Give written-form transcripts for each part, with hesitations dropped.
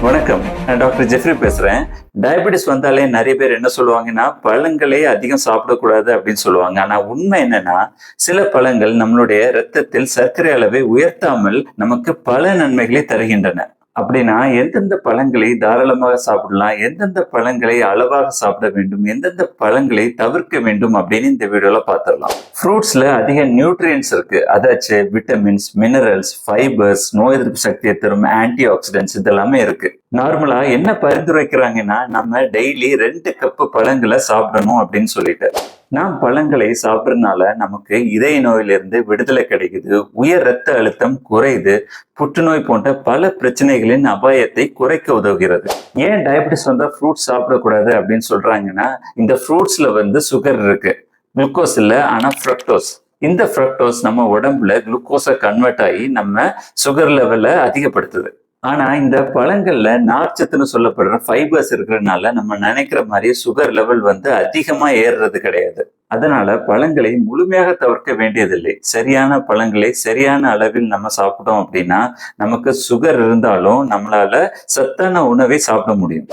வணக்கம், நான் doctor Jeffrey பேசுறேன். டயபெட்டிஸ் வந்தாலே நிறைய பேர் என்ன சொல்லுவாங்கன்னா, பழங்களே அதிகம் சாப்பிடக்கூடாது அப்படின்னு சொல்லுவாங்க. ஆனா உண்மை என்னன்னா, சில பழங்கள் நம்மளுடைய இரத்தத்தில் சர்க்கரை அளவை உயர்த்தாமல் நமக்கு பல நன்மைகளை தருகின்றன. அப்படின்னா எந்தெந்த பழங்களை தாராளமாக சாப்பிடலாம், எந்தெந்த பழங்களை அளவாக சாப்பிட வேண்டும், எந்தெந்த பழங்களை தவிர்க்க வேண்டும் அப்படின்னு இந்த வீடியோல பார்த்துடலாம். ஃப்ரூட்ஸ்ல அதிக நியூட்ரியன்ஸ் இருக்கு. அதாச்சு விட்டமின்ஸ், மினரல்ஸ், ஃபைபர்ஸ், நோய் எதிர்ப்பு சக்தியை தரும் ஆன்டி ஆக்சிடென்ட்ஸ் இதெல்லாமே இருக்கு. நார்மலா என்ன பரிந்துரைக்கிறாங்கன்னா, நம்ம டெய்லி 2 கப் பழங்களை சாப்பிடணும் அப்படின்னு சொல்லிட்டு. நாம் பழங்களை சாப்பிட்றதுனால நமக்கு இதய நோயிலிருந்து விடுதலை கிடைக்குது, உயர் ரத்த அழுத்தம் குறையுது, புற்றுநோய் போன்ற பல பிரச்சனைகளின் அபாயத்தை குறைக்க உதவுகிறது. ஏன் டயபெட்டிஸ் வந்தா ஃப்ரூட்ஸ் சாப்பிடக்கூடாது அப்படின்னு சொல்றாங்கன்னா, இந்த ஃப்ரூட்ஸ்ல சுகர் இருக்கு, குளுக்கோஸ் இல்ல, ஆனா ஃப்ரக்டோஸ். இந்த ஃப்ரக்டோஸ் நம்ம உடம்புல குளுக்கோஸை கன்வெர்ட் ஆகி நம்ம சுகர் லெவலை அதிகப்படுத்துது. ஆனா இந்த பழங்கள்ல நார்ச்சத்துன்னு சொல்லப்படுற ஃபைபர்ஸ் இருக்கிறதுனால நம்ம நினைக்கிற மாதிரி சுகர் லெவல் அதிகமா ஏறுறது கிடையாது. அதனால பழங்களை முழுமையாக தவிர்க்க வேண்டியதில்லை. சரியான பழங்களை சரியான அளவில் நம்ம சாப்பிட்டோம் அப்படின்னா நமக்கு சுகர் இருந்தாலும் நம்மளால சத்தான உணவை சாப்பிட முடியும்.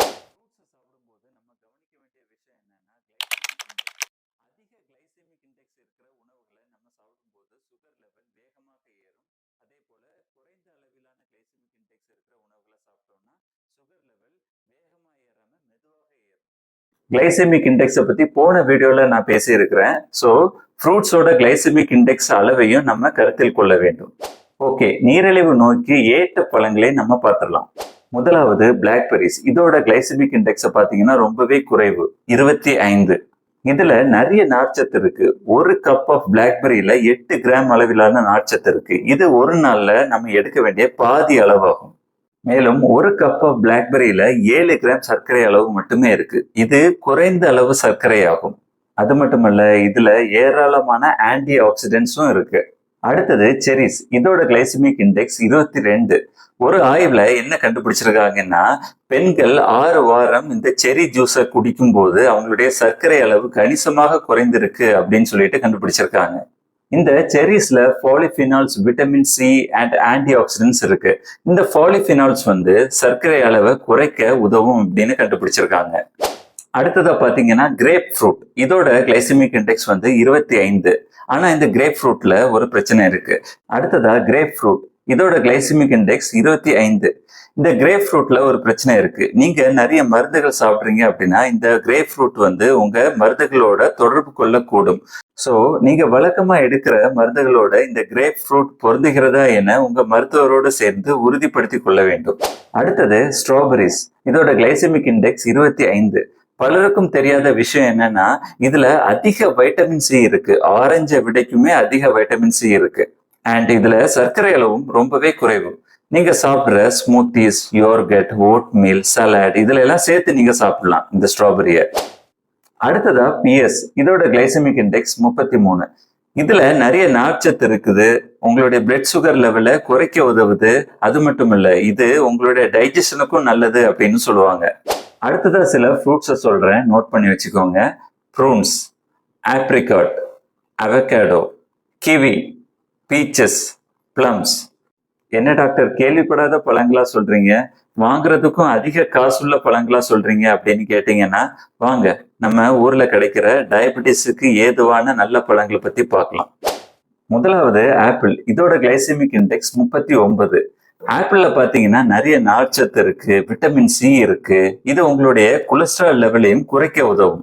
கிளைசெமிக் இண்டெக்ஸை பத்தி போன வீடியோல நான் பேசியிருக்கிறேன். ஸோ ஃப்ரூட்ஸோட கிளைசெமிக் இண்டெக்ஸ் அளவையும் நம்ம கருத்தில் கொள்ள வேண்டும். ஓகே, நீரிழிவு நோய்க்கு ஏற்ற பழங்களை நம்ம பார்த்துடலாம். முதலாவது பிளாக்பெரிஸ். இதோட கிளைசெமிக் இண்டெக்ஸை பார்த்தீங்கன்னா ரொம்பவே குறைவு, 25. இதுல நிறைய நார்ச்சத்து இருக்கு. ஒரு கப் ஆஃப் பிளாக்பெரியில 8 கிராம் அளவிலான நார்ச்சத்து இருக்கு. இது ஒரு நாள்ல நம்ம எடுக்க வேண்டிய பாதி அளவாகும். மேலும் ஒரு கப் ஆஃப் பிளாக்பெரியில 7 கிராம் சர்க்கரை அளவு மட்டுமே இருக்கு. இது குறைந்த அளவு சர்க்கரை ஆகும். அது மட்டுமல்ல, இதுல ஏராளமான ஆன்டி ஆக்சிடென்ட்ஸும் இருக்கு. அடுத்தது செரிஸ். இதோட கிளைசெமிக் இண்டெக்ஸ் 22. ஒரு ஆய்வுல என்ன கண்டுபிடிச்சிருக்காங்கன்னா, பெண்கள் 6 வாரம் இந்த செரி ஜூஸை குடிக்கும் போது அவங்களுடைய சர்க்கரை அளவு கணிசமாக குறைந்திருக்கு அப்படின்னு சொல்லிட்டு கண்டுபிடிச்சிருக்காங்க. இந்த செரிஸ்ல பாலிஃபினால்ஸ், விட்டமின் சி அண்ட் ஆன்டி ஆக்சிடென்ட்ஸ் இருக்கு. இந்த பாலிஃபினால்ஸ் சர்க்கரை அளவை குறைக்க உதவும் அப்படின்னு கண்டுபிடிச்சிருக்காங்க. அடுத்ததா பாத்தீங்கன்னா கிரேப் ஃப்ரூட். இதோட கிளைசெமிக் இண்டெக்ஸ் 25. ஆனா இந்த கிரேப் ஃப்ரூட்ல ஒரு பிரச்சனை இருக்கு. அடுத்ததா கிரேப் ஃப்ரூட். இதோட கிளைசெமிக் இண்டெக்ஸ் 25. இந்த கிரேப் ஃப்ரூட்ல ஒரு பிரச்சனை இருக்கு. நீங்க நிறைய மருந்துகள் சாப்பிட்றீங்க அப்படின்னா இந்த கிரேப் ஃப்ரூட் உங்க மருந்துகளோட தொடர்பு கொள்ளக்கூடும். ஸோ நீங்க வழக்கமா எடுக்கிற மருந்துகளோட இந்த கிரேப் ஃப்ரூட் பொருந்துகிறதா என உங்க மருத்துவரோடு சேர்ந்து உறுதிப்படுத்தி கொள்ள வேண்டும். அடுத்தது ஸ்ட்ராபெரிஸ். இதோட கிளைசெமிக் இண்டெக்ஸ் 25. பலருக்கும் தெரியாத விஷயம் என்னன்னா, இதுல அதிக வைட்டமின் சி இருக்கு. ஆரஞ்சை விடைக்குமே அதிக வைட்டமின் சி இருக்கு. அண்ட் இதுல சர்க்கரை அளவும் ரொம்பவே குறைவு. நீங்க சாப்பிட்ற ஸ்மூத்திஸ், யோர்கட், ஓட் மீல், சலாட் இதுல எல்லாம் சேர்த்து நீங்க சாப்பிடலாம் இந்த ஸ்ட்ராபெரியை. அடுத்ததா பிஎஸ். இதோட கிளைசெமிக் இண்டெக்ஸ் 33. இதுல நிறைய நார்ச்சத்து இருக்குது. உங்களுடைய பிளட் சுகர் லெவலை குறைக்க உதவுது. அது மட்டும் இல்ல, இது உங்களுடைய டைஜஷனுக்கும் நல்லது அப்படின்னு சொல்லுவாங்க. அடுத்ததா சில ஃப்ரூட்ஸை சொல்றேன், நோட் பண்ணி வச்சுக்கோங்க. Prunes, apricot, avocado, kiwi, peaches, plums. என்ன டாக்டர், கேள்விப்படாத பழங்களா சொல்றீங்க, வாங்குறதுக்கும் அதிக காசுள்ள பழங்களா சொல்றீங்க அப்படின்னு கேட்டீங்கன்னா, வாங்க நம்ம ஊர்ல கிடைக்கிற டயபெட்டிஸுக்கு ஏதுவான நல்ல பழங்களை பத்தி பார்க்கலாம். முதலாவது ஆப்பிள். இதோட கிளைசெமிக் இண்டெக்ஸ் 39. ஆப்பிள்ல பாத்தீங்கன்னா நிறைய நார்ச்சத்து இருக்கு, விட்டமின் சி இருக்கு. இது உங்களுடைய கொலஸ்ட்ரால் லெவலையும் குறைக்க உதவும்.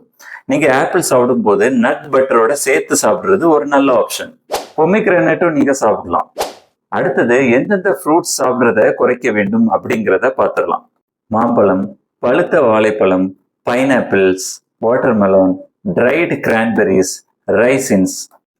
நீங்க ஆப்பிள் சாப்பிடும் போது நட் பட்டரோட சேர்த்து சாப்பிடுறது ஒரு நல்ல ஆப்ஷன். பொமிகிரானேட்டும் நீங்க சாப்பிடலாம். அடுத்தது எந்தெந்த ஃப்ரூட்ஸ் சாப்பிட்றத குறைக்க வேண்டும் அப்படிங்கிறத பார்த்துடலாம். மாம்பழம், பழுத்த வாழைப்பழம், pineapples, watermelon, dried cranberries, raisins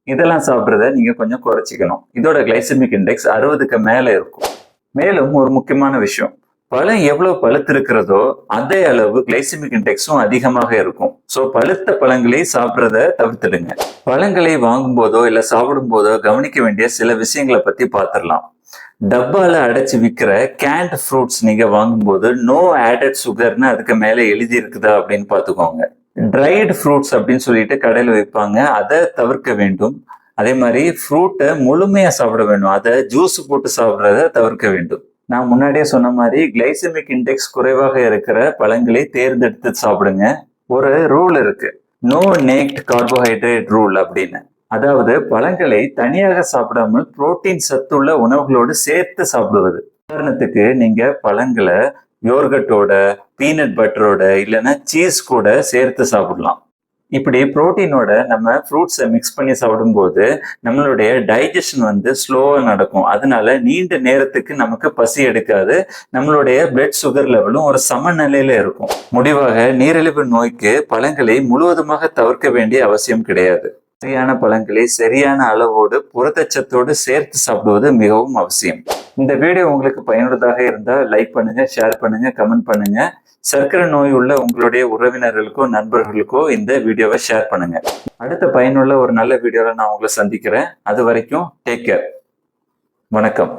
இதெல்லாம் சாப்பிட்றத நீங்க கொஞ்சம் குறைச்சிக்கணும். இதோட கிளைசெமிக் இண்டெக்ஸ் 60க்கு மேல இருக்கும். மேலும் ஒரு முக்கியமான விஷயம், பழம் எவ்வளவு பழுத்து இருக்கிறதோ அதே அளவு கிளைசெமிக் இண்டெக்ஸும் அதிகமாக இருக்கும். ஸோ பழுத்த பழங்களை சாப்பிட்றத தவிர்த்துடுங்க. பழங்களை வாங்கும் போதோ இல்ல சாப்பிடும் போதோ கவனிக்க வேண்டிய சில விஷயங்களை பத்தி பார்த்துடலாம். டப்பால அடைச்சு விற்கிற கேண்ட் ஃப்ரூட்ஸ் நீங்க வாங்கும்போது நோ ஆடட் சுகர்னு அதுக்கு மேல எழுதி இருக்குதா அப்படின்னு பார்த்துக்கோங்க. ட்ரைடு ஃப்ரூட்ஸ் அப்படின்னு சொல்லிட்டு கடையில் வைப்பாங்க, அதை தவிர்க்க வேண்டும். அதே மாதிரி ஃப்ரூட்டை முழுமையா சாப்பிட வேண்டும். அதை ஜூஸ் போட்டு சாப்பிட்றத தவிர்க்க வேண்டும். நான் முன்னாடியே சொன்ன மாதிரி கிளைசெமிக் இண்டெக்ஸ் குறைவாக இருக்கிற பழங்களை தேர்ந்தெடுத்து சாப்பிடுங்க. ஒரு ரூல் இருக்கு, நோ நேக்ட் கார்போஹைட்ரேட் ரூல் அப்படின்னு. அதாவது பழங்களை தனியாக சாப்பிடாமல் புரோட்டீன் சத்துள்ள உணவுகளோடு சேர்த்து சாப்பிடுவது. உதாரணத்துக்கு நீங்க பழங்களை யோர்கட்டோட, பீனட் பட்டரோட இல்லைன்னா சீஸ் கூட சேர்த்து சாப்பிடலாம். இப்படி புரோட்டீனோட நம்ம ஃப்ரூட்ஸை மிக்ஸ் பண்ணி சாப்பிடும்போது நம்மளுடைய டைஜஷன் ஸ்லோவா நடக்கும். அதனால நீண்ட நேரத்துக்கு நமக்கு பசி எடுக்காது. நம்மளுடைய பிளட் சுகர் லெவலும் ஒரு சமநிலையில இருக்கும். முடிவாக, நீரிழிவு நோய்க்கு பழங்களை முழுவதுமாக தவிர்க்க வேண்டிய அவசியம் கிடையாது. சரியான பழங்களை சரியான அளவோடு புரதச்சத்தோடு சேர்த்து சாப்பிடுவது மிகவும் அவசியம். இந்த வீடியோ உங்களுக்கு பயனுள்ளதாக இருந்தால் லைக் பண்ணுங்க, ஷேர் பண்ணுங்க, கமெண்ட் பண்ணுங்க. சர்க்கரை நோய் உள்ள உங்களுடைய உறவினர்களுக்கோ நண்பர்களுக்கோ இந்த வீடியோவை ஷேர் பண்ணுங்க. அடுத்த பயனுள்ள ஒரு நல்ல வீடியோவில் நான் உங்களை சந்திக்கிறேன். அது வரைக்கும் டேக் கேர். வணக்கம்.